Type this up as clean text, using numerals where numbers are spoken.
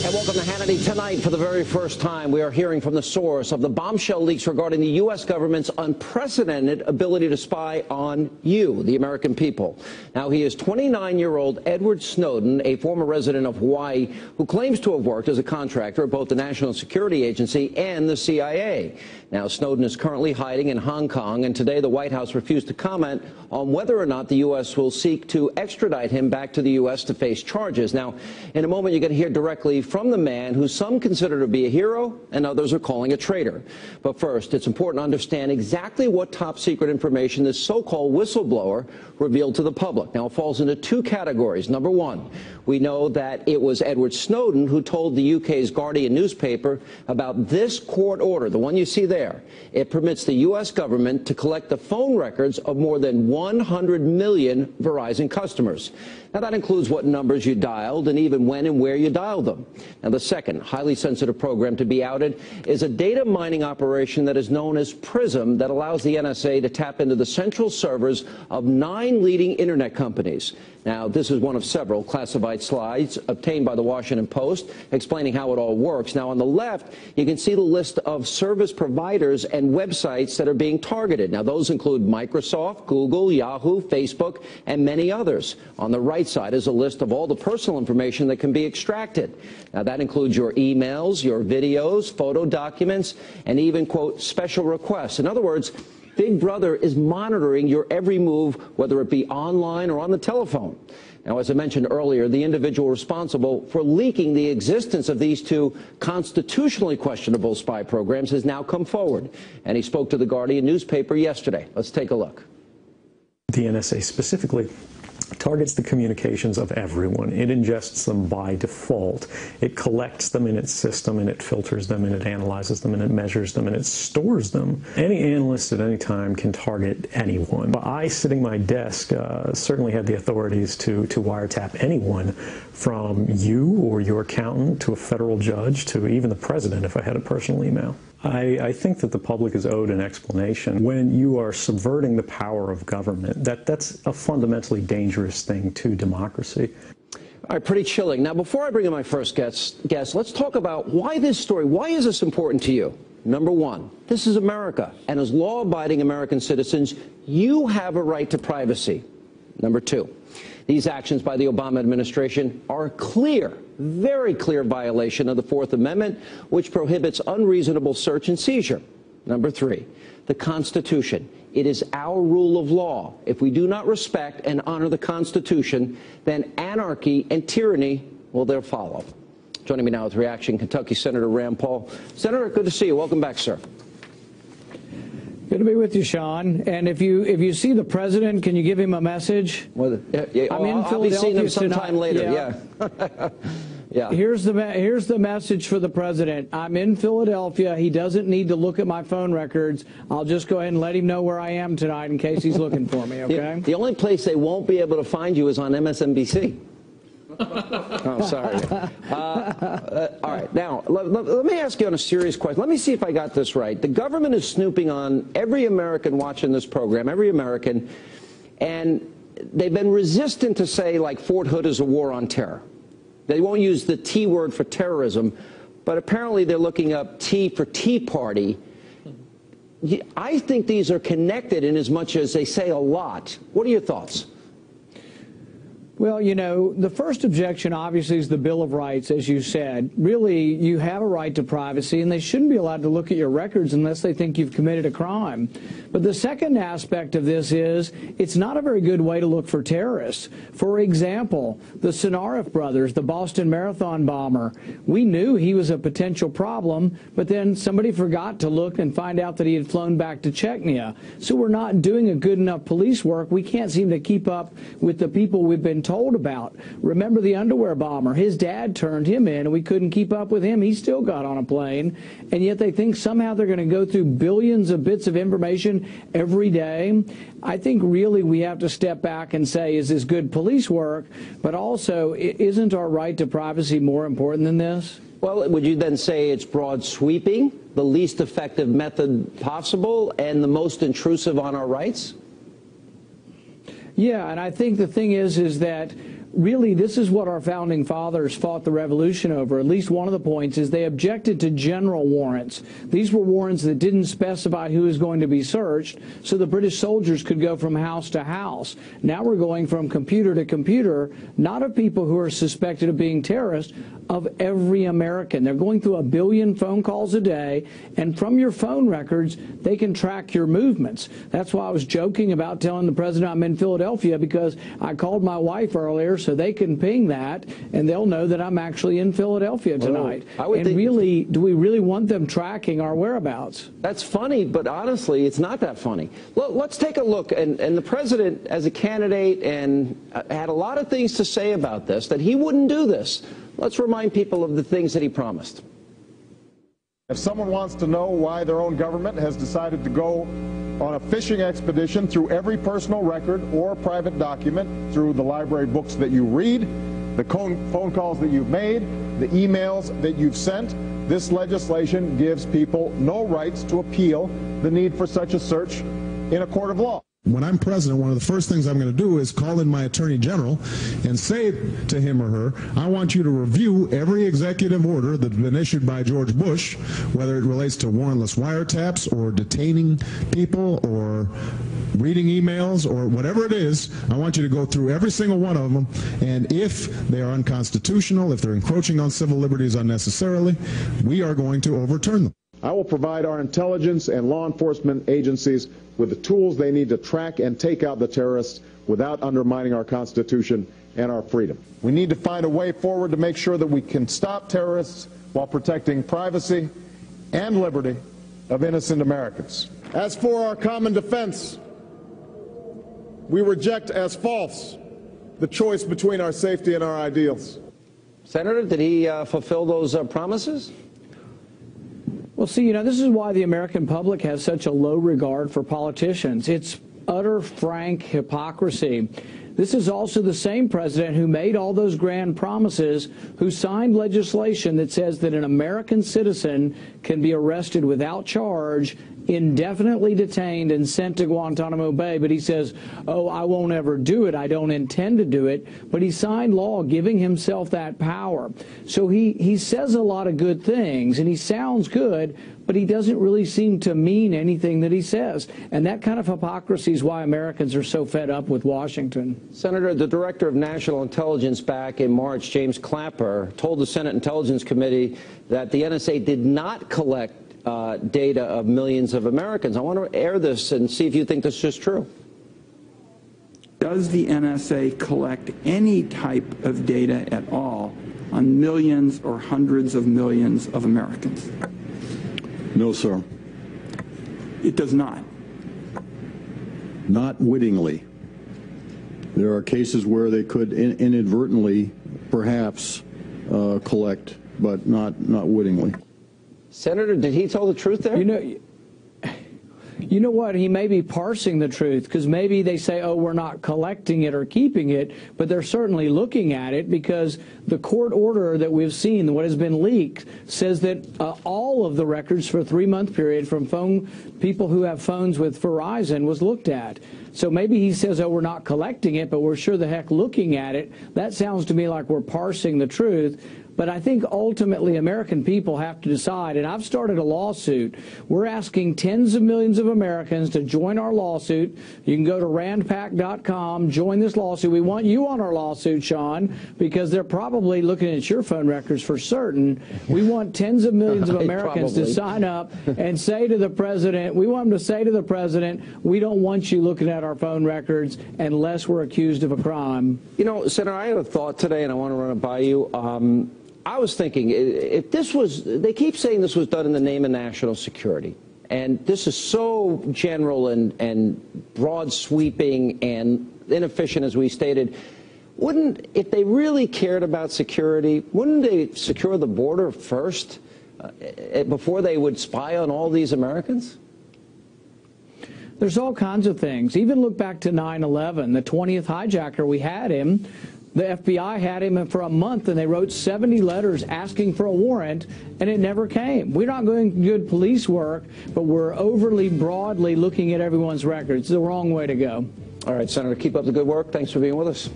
And welcome to Hannity. Tonight, for the very first time, we are hearing from the source of the bombshell leaks regarding the U.S. government's unprecedented ability to spy on you, the American people. Now, he is 29-year-old Edward Snowden, a former resident of Hawaii, who claims to have worked as a contractor at both the National Security Agency and the CIA. Now, Snowden is currently hiding in Hong Kong, and today the White House refused to comment on whether or not the U.S. will seek to extradite him back to the U.S. to face charges. Now, in a moment, you're going to hear directly from the man who some consider to be a hero and others are calling a traitor. But first, it's important to understand exactly what top-secret information this so-called whistleblower revealed to the public. Now, it falls into two categories. Number one, we know that it was Edward Snowden who told the UK's Guardian newspaper about this court order, the one you see there. It permits the U.S. government to collect the phone records of more than 100 million Verizon customers. Now, that includes what numbers you dialed and even when and where you dialed them. Now, the second highly sensitive program to be outed is a data mining operation that is known as PRISM that allows the NSA to tap into the central servers of 9 leading internet companies. Now, this is one of several classified slides obtained by the Washington Post explaining how it all works. Now, on the left, you can see the list of service providers and websites that are being targeted. Now, those include Microsoft, Google, Yahoo, Facebook, and many others. On the right side is a list of all the personal information that can be extracted. Now, that includes your emails, your videos, photo documents, and even, quote, special requests. In other words, Big Brother is monitoring your every move, whether it be online or on the telephone. Now, as I mentioned earlier, the individual responsible for leaking the existence of these two constitutionally questionable spy programs has now come forward, and he spoke to the Guardian newspaper yesterday. Let's take a look. The NSA specifically targets the communications of everyone. It ingests them by default. It collects them in its system, and it filters them, and it analyzes them, and it measures them, and it stores them. Any analyst at any time can target anyone. I, sitting at my desk, certainly had the authorities to wiretap anyone from you or your accountant to a federal judge to even the president if I had a personal email. I think that the public is owed an explanation. When you are subverting the power of government, that's a fundamentally dangerous thing to democracy. All right, pretty chilling. Now, before I bring in my first guest, let's talk about why this story, why is this important to you? Number one, this is America, and as law-abiding American citizens, you have a right to privacy. Number two, these actions by the Obama administration are a clear, very clear violation of the Fourth Amendment, which prohibits unreasonable search and seizure. Number three, the Constitution. It is our rule of law. If we do not respect and honor the Constitution, then anarchy and tyranny will there follow. Joining me now with reaction, Kentucky Senator Rand Paul. Senator, good to see you. Welcome back, sir. Good to be with you, Sean. And if you see the president, can you give him a message? Well, I'll be seeing him sometime later. Yeah. Yeah. Here's the message for the president. I'm in Philadelphia. He doesn't need to look at my phone records. I'll just go ahead and let him know where I am tonight in case he's looking for me. Okay. The only place they won't be able to find you is on MSNBC. Oh, sorry. All right. Now, let me ask you on a serious question. Let me see if I got this right. The government is snooping on every American watching this program, every American, and they've been resistant to say, like, Fort Hood is a war on terror. They won't use the T word for terrorism, but apparently they're looking up T for Tea Party. I think these are connected in as much as they say a lot. What are your thoughts? Well, you know, the first objection obviously is the Bill of Rights, as you said. Really, you have a right to privacy, and they shouldn't be allowed to look at your records unless they think you've committed a crime. But the second aspect of this is it's not a very good way to look for terrorists. For example, the Sinarif brothers, the Boston Marathon bomber, we knew he was a potential problem, but then somebody forgot to look and find out that he had flown back to Chechnya. So we're not doing a good enough police work. We can't seem to keep up with the people we've been told about. Remember the underwear bomber? His dad turned him in, and we couldn't keep up with him. He still got on a plane, and yet they think somehow they're going to go through billions of bits of information every day. I think really we have to step back and say, is this good police work? But also, isn't our right to privacy more important than this? Well, would you then say it's broad sweeping, the least effective method possible, and the most intrusive on our rights? Yeah, and I think the thing is that really, this is what our founding fathers fought the revolution over. At least one of the points is they objected to general warrants. These were warrants that didn't specify who was going to be searched, so the British soldiers could go from house to house. Now we're going from computer to computer, not of people who are suspected of being terrorists, of every American. They're going through 1 billion phone calls a day, and from your phone records, they can track your movements. That's why I was joking about telling the president I'm in Philadelphia, because I called my wife earlier so they can ping that, and they'll know that I'm actually in Philadelphia tonight. And really, do we really want them tracking our whereabouts? That's funny, but honestly, it's not that funny. Let's take a look. And the president, as a candidate, and had a lot of things to say about this, that he wouldn't do this. Let's remind people of the things that he promised. If someone wants to know why their own government has decided to go on a fishing expedition through every personal record or private document, through the library books that you read, the phone calls that you've made, the emails that you've sent, this legislation gives people no rights to appeal the need for such a search in a court of law. When I'm president, one of the first things I'm going to do is call in my attorney general and say to him or her, I want you to review every executive order that's been issued by George Bush, whether it relates to warrantless wiretaps or detaining people or reading emails or whatever it is. I want you to go through every single one of them, and if they are unconstitutional, if they're encroaching on civil liberties unnecessarily, we are going to overturn them. I will provide our intelligence and law enforcement agencies with the tools they need to track and take out the terrorists without undermining our Constitution and our freedom. We need to find a way forward to make sure that we can stop terrorists while protecting privacy and liberty of innocent Americans. As for our common defense, we reject as false the choice between our safety and our ideals. Senator, did he fulfill those promises? Well, see, this is why the American public has such a low regard for politicians. It's utter, frank hypocrisy. This is also the same president who made all those grand promises, who signed legislation that says that an American citizen can be arrested without charge, indefinitely detained, and sent to Guantanamo Bay. But he says, oh, I won't ever do it. I don't intend to do it. But he signed law giving himself that power. So he says a lot of good things, and he sounds good, but he doesn't really seem to mean anything that he says. And that kind of hypocrisy is why Americans are so fed up with Washington. Senator, the Director of National Intelligence back in March, James Clapper, told the Senate Intelligence Committee that the NSA did not collect data of millions of Americans. I want to air this and see if you think this is true. Does the NSA collect any type of data at all on millions or hundreds of millions of Americans? No, sir. It does not. Not wittingly. There are cases where they could inadvertently, perhaps, collect, but not wittingly. Senator, did he tell the truth there? You know what? He may be parsing the truth, because maybe they say, oh, we're not collecting it or keeping it, but they're certainly looking at it, because the court order that we've seen, what has been leaked, says that all of the records for a 3-month period from people who have phones with Verizon was looked at. So maybe he says, oh, we're not collecting it, but we're sure the heck looking at it. That sounds to me like we're parsing the truth. But I think ultimately American people have to decide, and I've started a lawsuit. We're asking tens of millions of Americans to join our lawsuit. You can go to randpac.com, join this lawsuit. We want you on our lawsuit, Sean, because they're probably looking at your phone records for certain. We want tens of millions of Americans to sign up and say to the president, we want them to say to the president, we don't want you looking at our phone records unless we're accused of a crime. Senator, I had a thought today, and I want to run it by you. I was thinking, if this was, they keep saying this was done in the name of national security, and this is so general and broad sweeping and inefficient, as we stated, if they really cared about security, wouldn't they secure the border first before they would spy on all these Americans? There's all kinds of things. Even look back to 9/11, the 20th hijacker, we had him. The FBI had him for a month, and they wrote 70 letters asking for a warrant, and it never came. We're not doing good police work, but we're overly broadly looking at everyone's records. It's the wrong way to go. All right, Senator, keep up the good work. Thanks for being with us.